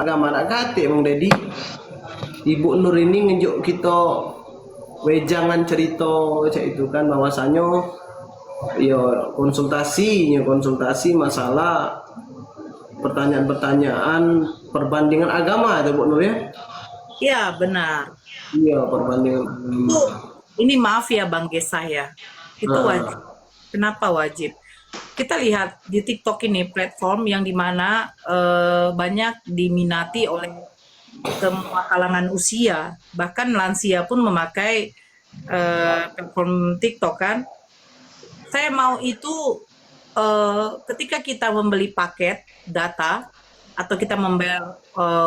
agama nak kate Mang Dedi. Ibu Nur ini ngejuk kita wejangan cerita cak itu kan bahwasannya ya konsultasi masalah pertanyaan-pertanyaan perbandingan agama itu Bu Nur ya. Iya, benar. Iya, perbandingan agama. Itu, ini maaf ya Bang Gesah ya. Itu wajib. Kenapa wajib? Kita lihat di TikTok ini platform yang dimana banyak diminati oleh semua kalangan usia, bahkan lansia pun memakai platform TikTok kan. Saya mau itu ketika kita membeli paket data atau kita membayar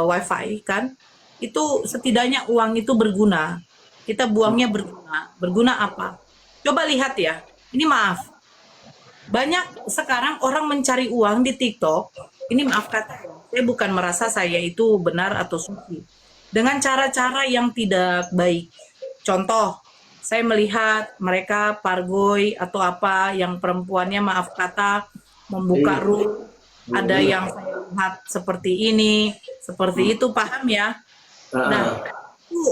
wifi kan, itu setidaknya uang itu berguna. Kita buangnya berguna. Berguna apa? Coba lihat ya. Ini maaf. Banyak sekarang orang mencari uang di TikTok. Ini maaf kata, saya bukan merasa saya itu benar atau suci. Dengan cara-cara yang tidak baik. Contoh, saya melihat mereka pargoy atau apa yang perempuannya maaf kata membuka room. Ada yang saya lihat seperti ini, seperti itu, paham ya? Nah, itu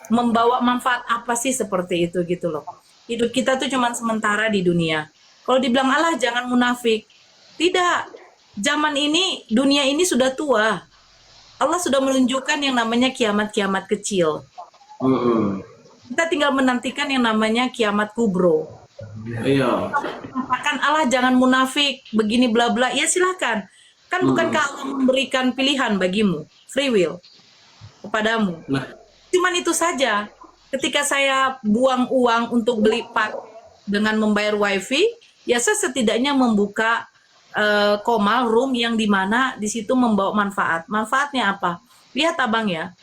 membawa manfaat apa sih seperti itu gitu loh. Hidup kita tuh cuma sementara di dunia. Kalau dibilang Allah jangan munafik. Tidak. Zaman ini, dunia ini sudah tua. Allah sudah menunjukkan yang namanya kiamat-kiamat kecil. Kita tinggal menantikan yang namanya kiamat kubro. Iya. Katakan Allah jangan munafik, begini bla bla. Ya silakan. Kan bukankah Allah memberikan pilihan bagimu, free will kepadamu. Nah, Cuman itu saja. Ketika saya buang uang untuk beli paket dengan membayar wifi, ya saya setidaknya membuka komal room yang dimana di situ membawa manfaat. Manfaatnya apa? Lihat abang ya,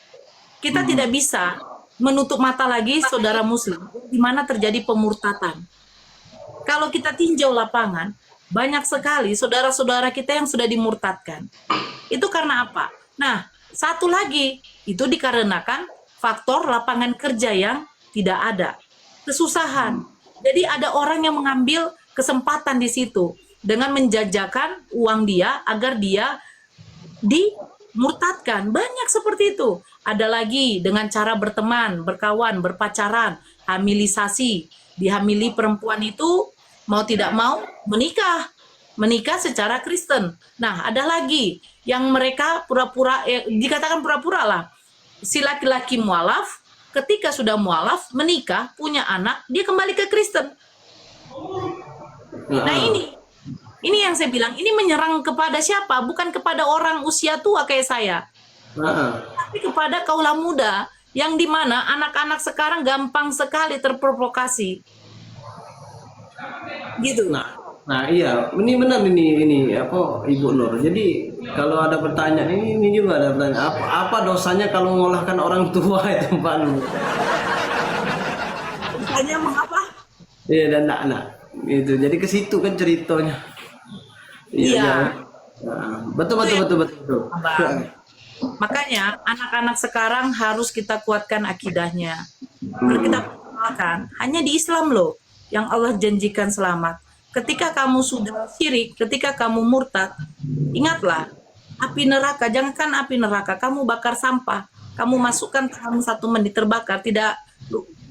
kita tidak bisa menutup mata lagi saudara muslim di mana terjadi pemurtatan. Kalau kita tinjau lapangan, banyak sekali saudara-saudara kita yang sudah dimurtadkan. Itu karena apa? Nah, satu lagi, itu dikarenakan faktor lapangan kerja yang tidak ada. Kesusahan. Jadi ada orang yang mengambil kesempatan di situ dengan menjajakan uang dia agar dia dimurtadkan. Banyak seperti itu. Ada lagi dengan cara berteman, berkawan, berpacaran, hamilisasi. Dihamili perempuan itu mau tidak mau menikah. Menikah secara Kristen. Nah, ada lagi yang mereka pura-pura, dikatakan pura-pura lah. Si laki-laki mualaf, ketika sudah mualaf, menikah, punya anak, dia kembali ke Kristen. Nah ini yang saya bilang, ini menyerang kepada siapa? Bukan kepada orang usia tua kayak saya. Tapi kepada kaula muda, yang dimana anak-anak sekarang gampang sekali terprovokasi. Gitu. Nah iya, ini benar ini apa Ibu Nur. Jadi kalau ada pertanyaan ini juga ada pertanyaan apa dosanya kalau mengolahkan orang tua itu Pak Nur? Hanya mengapa? Iya dan anak itu. Jadi ke situ kan ceritanya. Iya. Nah, betul. Abang. Makanya anak-anak sekarang harus kita kuatkan akidahnya. Harus kita perkenalkan. Hanya di Islam loh yang Allah janjikan selamat. Ketika kamu sudah syirik, ketika kamu murtad, ingatlah, api neraka, jangankan api neraka, kamu bakar sampah, kamu masukkan tangan 1 menit terbakar,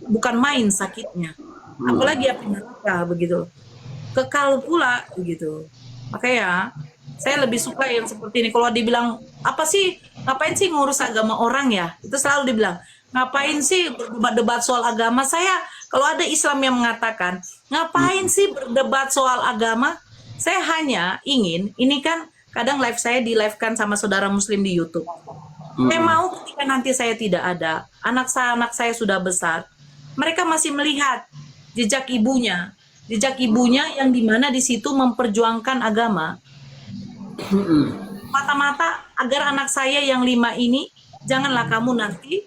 bukan main sakitnya. Apalagi api neraka begitu. Kekal pula begitu. Makanya saya lebih suka yang seperti ini. Kalau dibilang apa sih, ngapain sih ngurus agama orang ya? Itu selalu dibilang, ngapain sih berdebat soal agama? Saya kalau ada Islam yang mengatakan, ngapain sih berdebat soal agama? Saya hanya ingin, ini kan kadang live saya di-live-kan sama saudara muslim di YouTube. Saya mau ketika nanti saya tidak ada, anak saya sudah besar, mereka masih melihat jejak ibunya yang dimana di situ memperjuangkan agama. Mata-mata agar anak saya yang 5 ini, janganlah kamu nanti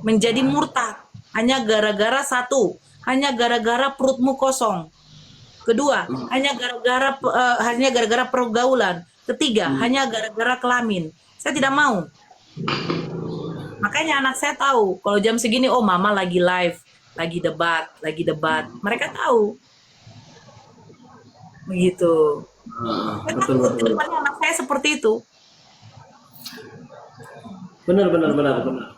menjadi murtad. Hanya gara-gara satu, hanya gara-gara perutmu kosong. Kedua, hanya gara-gara pergaulan. Ketiga, hanya gara-gara kelamin. Saya tidak mau. Makanya anak saya tahu kalau jam segini, oh mama lagi live, lagi debat. Mereka tahu. Begitu. Betul. Kedepannya anak saya seperti itu. Benar, benar, benar, benar.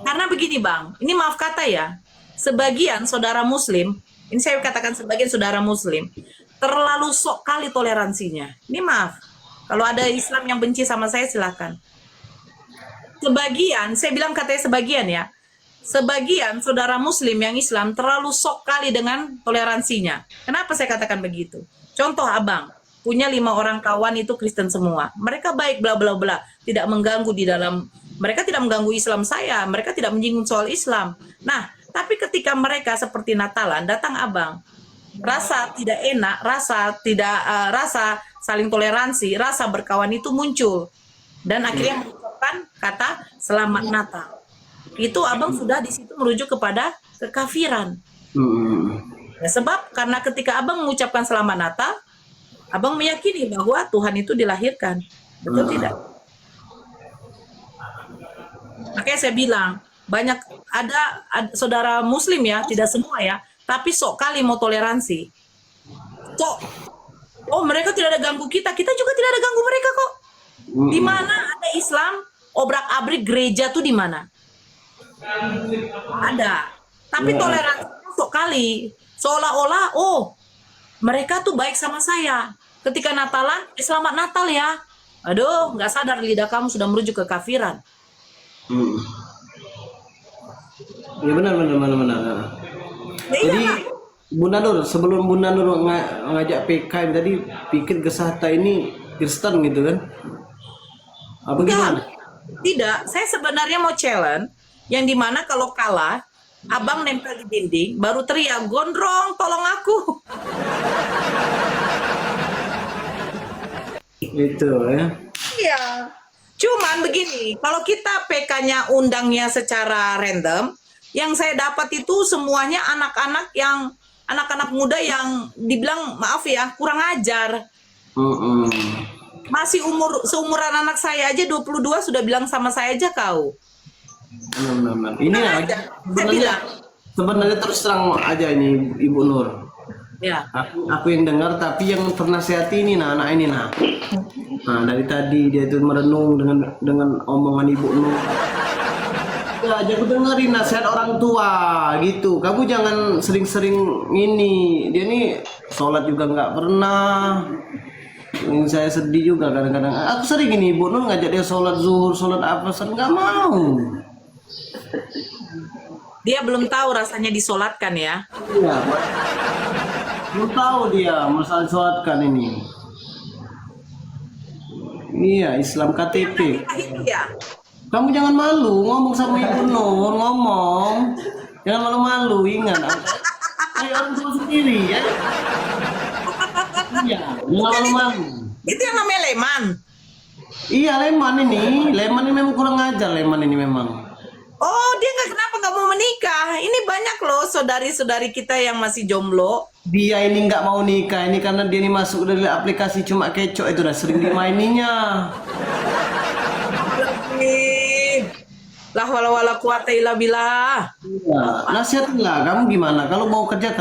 Karena begini Bang, ini maaf kata ya, sebagian saudara muslim, ini saya katakan sebagian saudara muslim, terlalu sok kali toleransinya. Ini maaf, kalau ada Islam yang benci sama saya silakan. Sebagian, saya bilang katanya sebagian ya, sebagian saudara muslim yang Islam terlalu sok kali dengan toleransinya. Kenapa saya katakan begitu? Contoh Abang, punya 5 orang kawan itu Kristen semua. Mereka baik bla bla bla, tidak mengganggu di dalam, mereka tidak mengganggu Islam saya, mereka tidak menyinggung soal Islam. Nah, tapi ketika mereka seperti Natalan, datang Abang, rasa tidak enak, rasa tidak rasa saling toleransi, rasa berkawan itu muncul. Dan akhirnya mengucapkan kata selamat Natal. Itu Abang sudah di situ merujuk kepada kekafiran. Ya, sebab karena ketika Abang mengucapkan selamat Natal, Abang meyakini bahwa Tuhan itu dilahirkan. Betul tidak? Makanya saya bilang, banyak ada saudara muslim ya, tidak semua ya, tapi sok kali mau toleransi. Kok, oh mereka tidak ada ganggu kita juga tidak ada ganggu mereka kok. Di mana ada Islam, obrak-abrik gereja tuh di mana? Ada. Tapi toleransi sok kali. Seolah-olah, oh mereka tuh baik sama saya. Ketika Natalan, selamat Natal ya. Aduh, nggak sadar lidah kamu sudah merujuk ke kafiran. Ya benar, benar, benar, benar. Ya, Jadi iya, Bunda Nur, sebelum Bunda Nur ngajak PKM tadi, pikir Gesahta ini Kristen gitu kan? Apa gimana? tidak. Saya sebenarnya mau challenge yang dimana kalau kalah, Abang nempel di dinding, baru teriak, Gondrong, tolong aku. Itu ya. Iya. Cuman begini, kalau kita PK-nya undangnya secara random, yang saya dapat itu semuanya anak-anak muda yang dibilang maaf ya, kurang ajar. Masih seumuran anak saya aja 22 sudah bilang sama saya aja kau. Benar. Ini sebenarnya terus terang aja ini Ibu Nur. Ya. Aku yang dengar, tapi yang ternasihati ini anak ini Nah, dari tadi dia itu merenung dengan omongan Ibu Nur. Ya, aja aku dengerin nasihat orang tua gitu. Kamu jangan sering-sering ini. Dia nih sholat juga nggak pernah. Yang saya sedih juga kadang-kadang. Aku sering ini Ibu Nur ngajak dia sholat zuhur, sholat apa, nggak mau. Dia belum tahu rasanya disolatkan ya. Iya. Belum tahu dia masalah sholatkan ini. Iya, Islam KTP. Ya. Kamu jangan malu ngomong sama Ibu Nur, ngomong. Jangan malu-malu, ingat. Kayak orang tua sendiri ya. Iya, jangan malu-malu. Itu yang namanya Leman. Iya, Leman ini memang kurang ajar, Leman ini memang. Oh, dia kenapa nggak mau menikah? Ini banyak loh saudari-saudari kita yang masih jomblo. Dia ini nggak mau nikah ini karena dia ini masuk dari aplikasi cuma kecok itu udah sering dimaininya. Lah wala quwata illa billah. Iya, nasihatinlah kamu gimana? Kalau mau kerja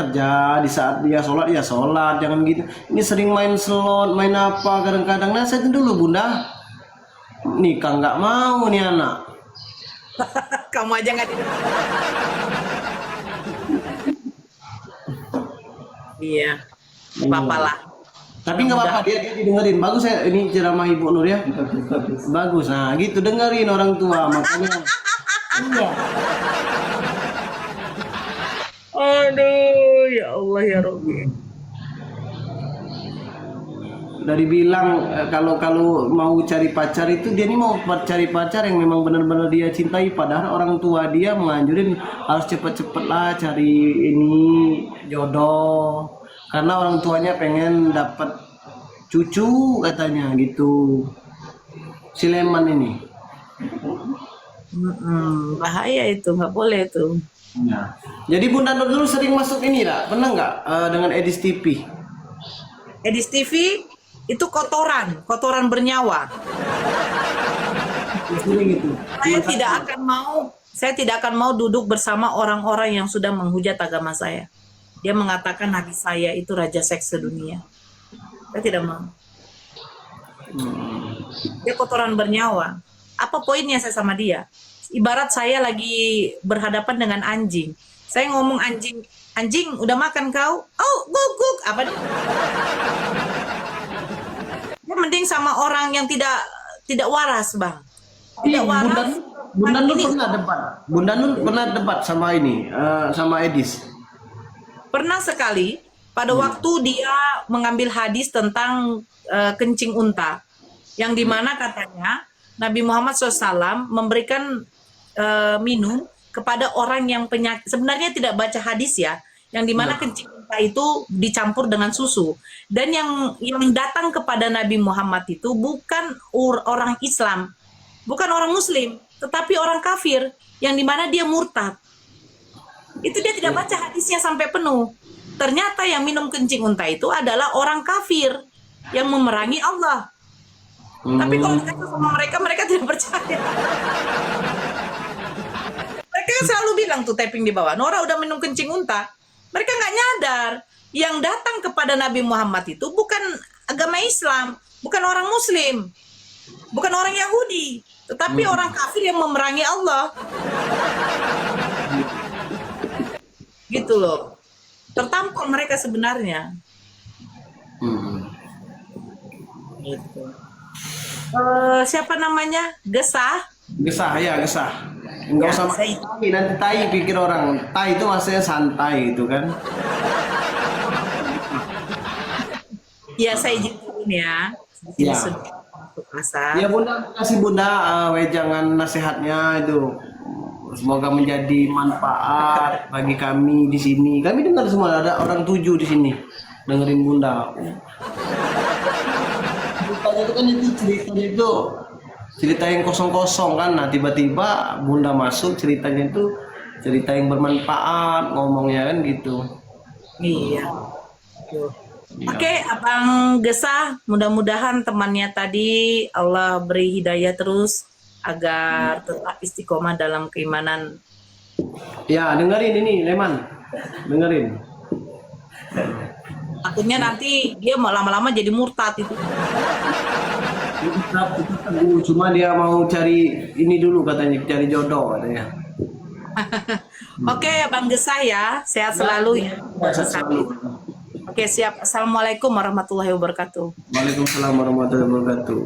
di saat dia sholat ya sholat, jangan gitu. Ini sering main slot, main apa kadang-kadang. Nasihatin dulu Bunda. Nikah nggak mau nih anak. Kamu aja nggak Iya, apa lah. Tapi nggak apa-apa dia didengerin. Bagus ya ini ceramah Ibu Nur ya. Bagus. Nah gitu dengerin orang tua makanya. Iya. Aduh, ya Allah ya Rabbi. Dari bilang kalau mau cari pacar itu dia ini mau cari pacar yang memang benar-benar dia cintai, padahal orang tua dia menganjurin harus cepet-cepet lah cari ini jodoh karena orang tuanya pengen dapat cucu katanya gitu. Si Leman ini Bahaya itu, nggak boleh itu. ya. Jadi Bunda Nur dulu sering masuk ini lah, pernah nggak dengan Edis TV? Edis TV itu kotoran bernyawa. Gitu. Saya tidak akan mau duduk bersama orang-orang yang sudah menghujat agama saya. Dia mengatakan nabi saya itu raja seks sedunia. Saya tidak mau. Dia kotoran bernyawa. Apa poinnya saya sama dia? Ibarat saya lagi berhadapan dengan anjing. Saya ngomong anjing, anjing udah makan kau? Oh, guguk. Apa dia? Dia mending sama orang yang tidak waras, Bang. Iya, Tidak waras. Bunda Nur Ini pernah debat. Bunda Nur pernah debat sama ini, sama Edis. pernah sekali pada waktu dia mengambil hadis tentang kencing unta, yang dimana katanya Nabi Muhammad SAW memberikan minum kepada orang yang penyakit. Sebenarnya tidak baca hadis ya, yang dimana kencing unta itu dicampur dengan susu. Dan yang datang kepada Nabi Muhammad itu bukan orang Islam, bukan orang Muslim, tetapi orang kafir, yang dimana dia murtad. Itu dia tidak baca hadisnya sampai penuh. Ternyata yang minum kencing unta itu adalah orang kafir yang memerangi Allah. Tapi kalau kita sama mereka, mereka tidak percaya. Mereka selalu bilang tuh tapping di bawah, Nora udah minum kencing unta. Mereka nggak nyadar yang datang kepada Nabi Muhammad itu bukan agama Islam, bukan orang Muslim, bukan orang Yahudi, tetapi orang kafir yang memerangi Allah. Gitu loh. Tertampar mereka sebenarnya. Gitu. Siapa namanya? Gesah. Gesah ya, gesah. Enggak Ya, usah saya- tai, nanti tai pikir orang. Tai itu maksudnya santai itu kan. Ya, saya izin turun ya. Di sini Ya. sudah masuk asar. Ya Bunda, kasih Bunda wejangan nasihatnya itu. Semoga menjadi manfaat bagi kami di sini. Kami dengar semua ada orang 7 di sini dengerin Bunda. Ceritanya itu kan cerita yang kosong-kosong kan. Nah tiba-tiba Bunda masuk ceritanya itu cerita yang bermanfaat ngomongnya kan gitu. Iya. Tuh. Iya. Oke, Abang Gesah, mudah-mudahan temannya tadi Allah beri hidayah terus agar tetap istiqomah dalam keimanan. Ya dengerin ini Leman, dengerin. Takutnya nanti dia mau lama-lama jadi murtad itu. Cuma dia mau cari ini dulu katanya, cari jodoh katanya. Oke, Abang Gesah ya, sehat selalu ya. Selalu. Oke, siap. Assalamualaikum warahmatullahi wabarakatuh. Waalaikumsalam warahmatullahi wabarakatuh.